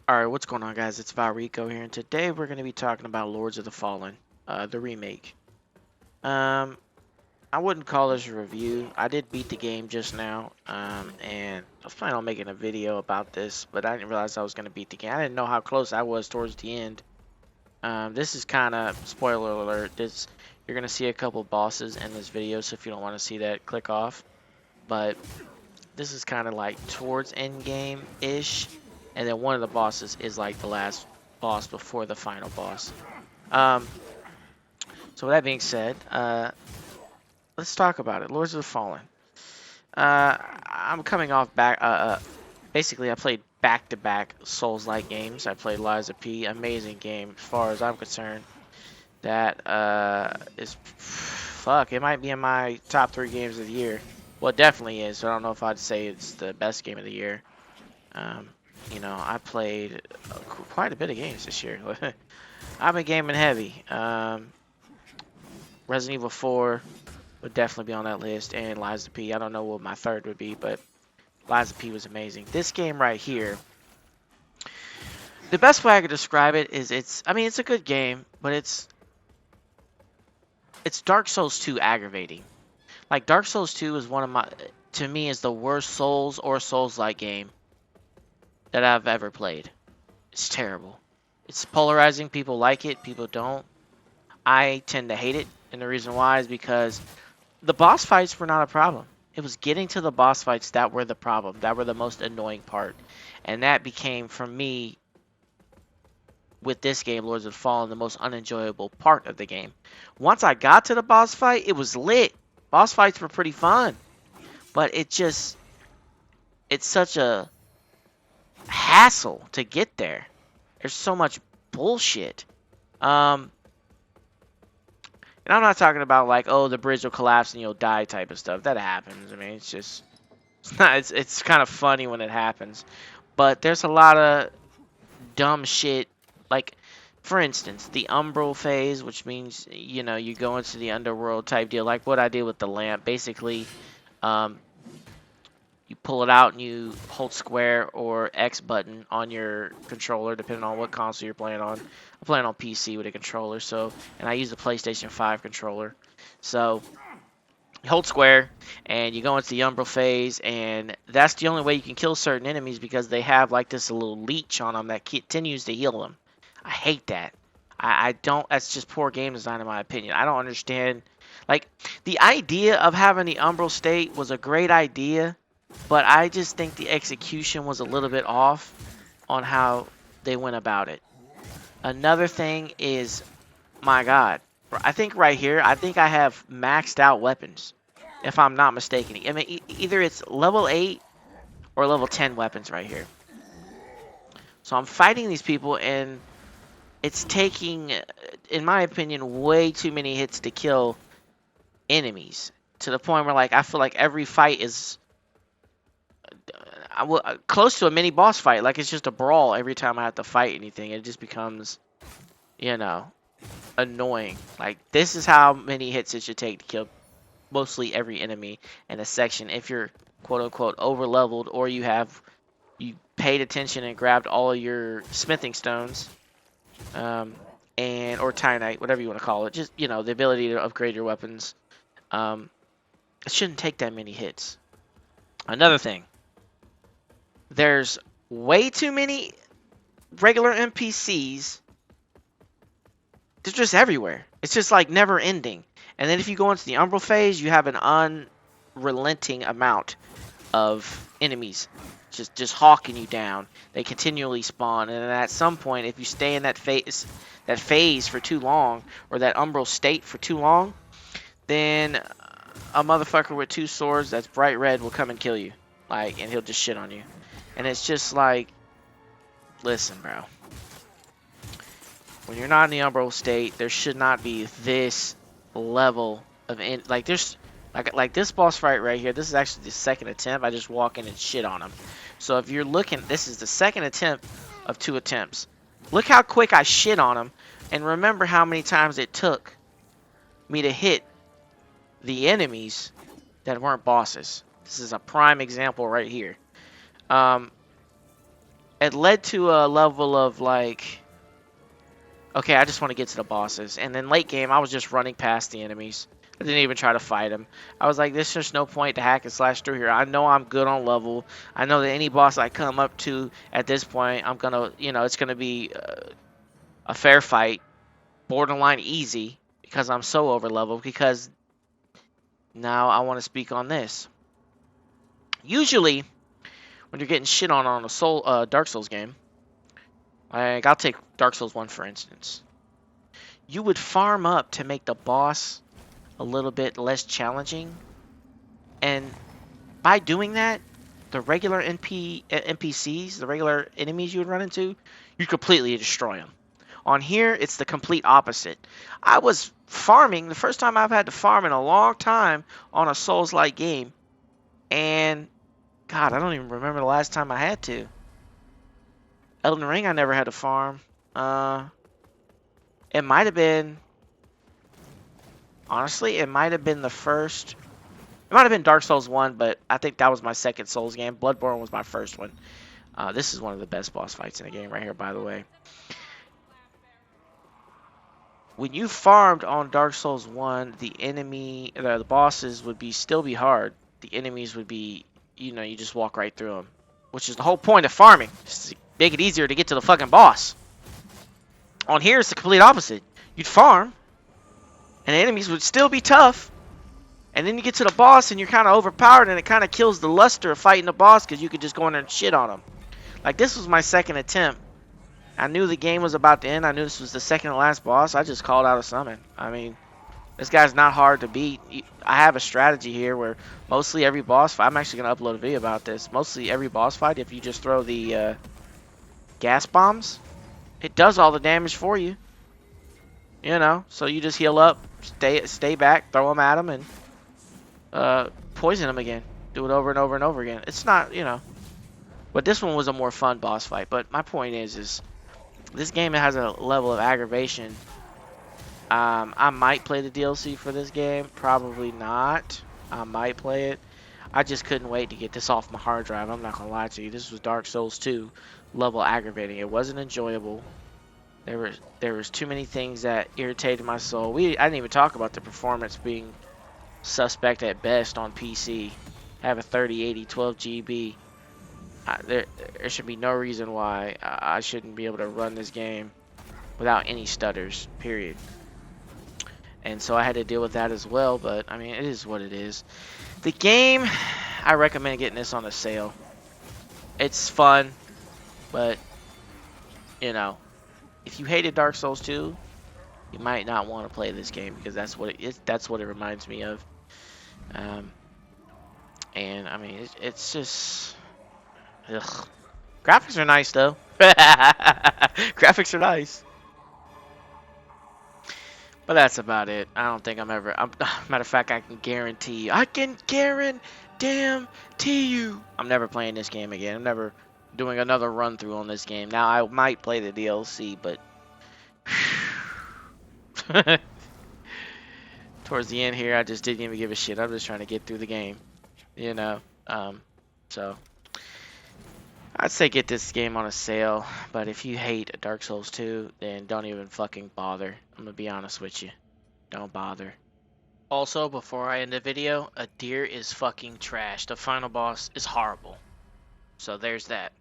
Alright, what's going on, guys? It's Valrico here, and today we're going to be talking about Lords of the Fallen, the remake. Um, I wouldn't call this a review. I did beat the game just now, and I was planning on making a video about this, but I didn't realize I was going to beat the game. I didn't know how close I was towards the end. This is kind of, spoiler alert, you're going to see a couple bosses in this video, so if you don't want to see that, click off. But this is kind of like towards end game-ish. And then one of the bosses is like the last boss before the final boss. Um, so with that being said, let's talk about it. Lords of the Fallen. I'm coming off basically I played back-to-back Souls-like games. I played Lies of P, amazing game as far as I'm concerned. That is, fuck, it might be in my top 3 games of the year. Well, it definitely is. So I don't know if I'd say it's the best game of the year. Um, I played quite a bit of games this year. I've been gaming heavy. Resident Evil 4 would definitely be on that list, and Lies of P. I don't know what my third would be, but Lies of P was amazing. This game right here, the best way I could describe it is it's a good game, but it's Dark Souls 2 aggravating. Like, Dark Souls 2 is to me, is the worst Souls or Souls-like game that I've ever played. It's terrible. It's polarizing. People like it. People don't. I tend to hate it. And the reason why is because the boss fights were not a problem. It was getting to the boss fights that were the problem. That were the most annoying part. And that became, for me, with this game, Lords of the Fallen, the most unenjoyable part of the game. Once I got to the boss fight, it was lit. Boss fights were pretty fun. But it's such a hassle to get there. There's so much bullshit. And I'm not talking about like, oh, the bridge will collapse and you'll die type of stuff. That happens. I mean, it's kind of funny when it happens. But there's a lot of dumb shit. Like, for instance, the umbral phase, which means, you go into the underworld type deal. Like what I did with the lamp. Basically, you pull it out and you hold square or X button on your controller, depending on what console you're playing on. I'm playing on PC with a controller, and I use the PlayStation 5 controller. So, you hold square, and you go into the Umbral phase, and that's the only way you can kill certain enemies because they have like this little leech on them that continues to heal them. I hate that. I don't, that's just poor game design in my opinion. I don't understand. Like, the idea of having the Umbral state was a great idea, but I just think the execution was a little bit off on how they went about it. Another thing is, my God, I think right here, I think I have maxed out weapons, if I'm not mistaken. I mean, either it's level 8 or level 10 weapons right here. So I'm fighting these people, and it's taking, in my opinion, way too many hits to kill enemies. To the point where, like, I feel like every fight is close to a mini boss fight. Like, it's just a brawl every time I have to fight anything. It just becomes, annoying. Like, this is how many hits it should take to kill mostly every enemy in a section if you're quote-unquote over-leveled, or you paid attention and grabbed all of your smithing stones, or Titanite, whatever you want to call it. Just, the ability to upgrade your weapons. It shouldn't take that many hits. Another thing. There's way too many regular NPCs. They're just everywhere. It's just like never ending. And then if you go into the Umbral phase, you have an unrelenting amount of enemies just hawking you down. They continually spawn, and then at some point, if you stay in that phase for too long, or that Umbral state for too long, then a motherfucker with 2 swords that's bright red will come and kill you. Like, and he'll just shit on you. And it's just like, listen, bro. When you're not in the Umbral state, there should not be this level of like there's like this boss fight right here. This is actually the second attempt. I just walk in and shit on him. So if you're looking, this is the second attempt of 2 attempts. Look how quick I shit on him, and remember how many times it took me to hit the enemies that weren't bosses. This is a prime example right here. it led to a level of like, okay, I just want to get to the bosses. And then late game, I was just running past the enemies. I didn't even try to fight them. I was like, there's just no point to hack and slash through here. I know I'm good on level. I know that any boss I come up to at this point, I'm going to, it's going to be a fair fight, borderline easy, because I'm so over leveled. Because now I want to speak on this. Usually, when you're getting shit on a Dark Souls game, like I'll take Dark Souls 1 for instance, you would farm up to make the boss a little bit less challenging, and by doing that, the regular NPCs, the regular enemies you would run into, you completely destroy them. On here, it's the complete opposite. I was farming, the first time I've had to farm in a long time on a Souls-like game, and God, I don't even remember the last time I had to. Elden Ring, I never had to farm. It might have been, honestly, it might have been the first. It might have been Dark Souls 1, but I think that was my second Souls game. Bloodborne was my first one. This is one of the best boss fights in the game right here, by the way. When you farmed on Dark Souls 1, the bosses would still be hard. The enemies would be, you just walk right through them. Which is the whole point of farming. Just to make it easier to get to the fucking boss. On here, it's the complete opposite. You'd farm, and the enemies would still be tough. And then you get to the boss, and you're kind of overpowered, and it kind of kills the luster of fighting the boss because you could just go in there and shit on him. Like, this was my second attempt. I knew the game was about to end. I knew this was the second to last boss. I just called out a summon. I mean, this guy's not hard to beat. I have a strategy here where mostly every boss fight, I'm actually going to upload a video about this. Mostly every boss fight, if you just throw the gas bombs, it does all the damage for you. So you just heal up, stay back, throw them at them, and poison them again. Do it over and over and over again. It's not, But this one was a more fun boss fight. But my point is this game has a level of aggravation. I might play the DLC for this game. Probably not. I might play it. I just couldn't wait to get this off my hard drive. I'm not going to lie to you. This was Dark Souls 2 level aggravating. It wasn't enjoyable. There was too many things that irritated my soul. I didn't even talk about the performance being suspect at best on PC. Have a 3080 12 GB. There should be no reason why I shouldn't be able to run this game without any stutters, period. And so I had to deal with that as well, but I mean, it is what it is. The game, I recommend getting this on a sale. It's fun, but if you hated Dark Souls 2, you might not want to play this game because that's what it reminds me of. And I mean, it's just, ugh. Graphics are nice though. Graphics are nice. But that's about it. I don't think matter of fact, I can guarantee you. I'm never playing this game again. I'm never doing another run through on this game. Now I might play the DLC, but towards the end here, I just didn't even give a shit. I'm just trying to get through the game, So I'd say get this game on a sale, but if you hate Dark Souls 2, then don't even fucking bother. I'm gonna be honest with you. Don't bother. Also, before I end the video, a deer is fucking trash. The final boss is horrible. So there's that.